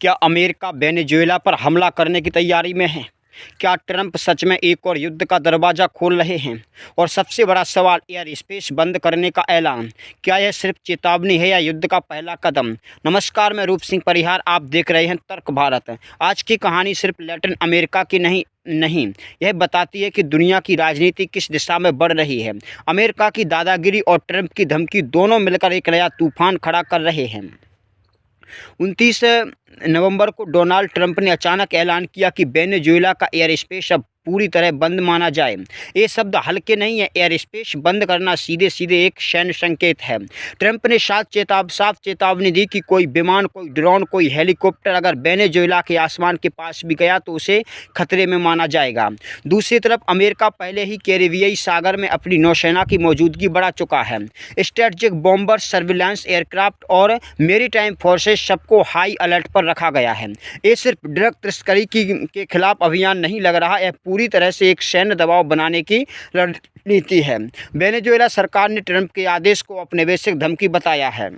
क्या America Venezuela पर हमला करने की तैयारी में है? क्या ट्रंप सच में एक और युद्ध का दरवाज़ा खोल रहे हैं? और सबसे बड़ा सवाल, एयर स्पेस बंद करने का ऐलान, क्या यह सिर्फ चेतावनी है या युद्ध का पहला कदम? नमस्कार, मैं रूप सिंह परिहार, आप देख रहे हैं तर्क भारत। आज की कहानी सिर्फ लैटिन अमेरिका की नहीं, यह बताती है कि दुनिया की राजनीति किस दिशा में बढ़ रही है। अमेरिका की दादागिरी और ट्रंप की धमकी दोनों मिलकर एक नया तूफान खड़ा कर रहे हैं। 29 नवंबर को डोनाल्ड ट्रंप ने अचानक ऐलान किया कि वेनेजुएला का एयर स्पेस अब पूरी तरह बंद माना जाए। ये शब्द हल्के नहीं है। एयर स्पेस बंद करना सीधे सीधे एक सैन्य संकेत है। ट्रंप ने साफ चेतावनी दी कि कोई विमान, कोई ड्रोन, कोई हेलीकॉप्टर अगर वेनेजुएला के आसमान के पास भी गया तो उसे खतरे में माना जाएगा। दूसरी तरफ अमेरिका पहले ही कैरिबियाई सागर में अपनी नौसेना की मौजूदगी बढ़ा चुका है। स्ट्रेटेजिक बॉम्बर, सर्विलांस एयरक्राफ्ट और मेरीटाइम फोर्सेस सबको हाई अलर्ट पर रखा गया है। ये सिर्फ ड्रग तस्करी के खिलाफ अभियान नहीं लग रहा, यह पूरी तरह से एक सैन्य दबाव बनाने की रणनीति है। वेनेजुएला सरकार ने ट्रंप के आदेश को औपनिवेशिक धमकी बताया है।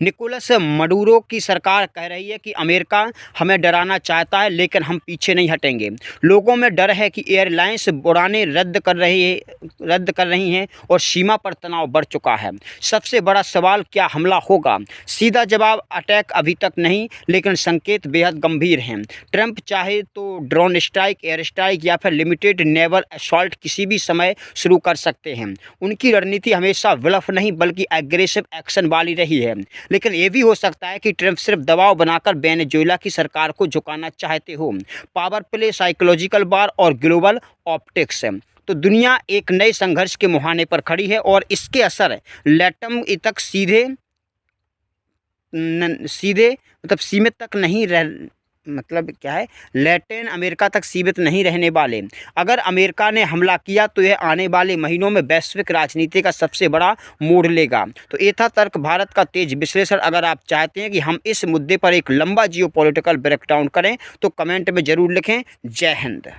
निकोलस मडूरो की सरकार कह रही है कि अमेरिका हमें डराना चाहता है, लेकिन हम पीछे नहीं हटेंगे। लोगों में डर है कि एयरलाइंस उड़ानें रद्द कर रही हैं और सीमा पर तनाव बढ़ चुका है। सबसे बड़ा सवाल, क्या हमला होगा? सीधा जवाब, अटैक अभी तक नहीं, लेकिन संकेत बेहद गंभीर हैं। ट्रंप चाहे तो ड्रोन स्ट्राइक, एयर स्ट्राइक या फिर लिमिटेड नेवल असॉल्ट किसी भी समय शुरू कर सकते हैं। उनकी रणनीति हमेशा ब्लफ नहीं बल्कि एग्रेसिव एक्शन वाली रही है। लेकिन ये भी हो सकता है कि ट्रंप सिर्फ दबाव बनाकर वेनेजुएला की सरकार को झुकाना चाहते हो। पावर प्ले, साइकोलॉजिकल वार और ग्लोबल ऑप्टिक्स। तो दुनिया एक नए संघर्ष के मुहाने पर खड़ी है और इसके असर लैटम तक सीधे मतलब सीमित तक नहीं रह मतलब क्या है, लैटिन अमेरिका तक सीमित नहीं रहने वाले। अगर अमेरिका ने हमला किया तो यह आने वाले महीनों में वैश्विक राजनीति का सबसे बड़ा मोड़ लेगा। तो ये था तर्क भारत का तेज विश्लेषण। अगर आप चाहते हैं कि हम इस मुद्दे पर एक लंबा जियोपॉलिटिकल ब्रेकडाउन करें तो कमेंट में ज़रूर लिखें। जय हिंद।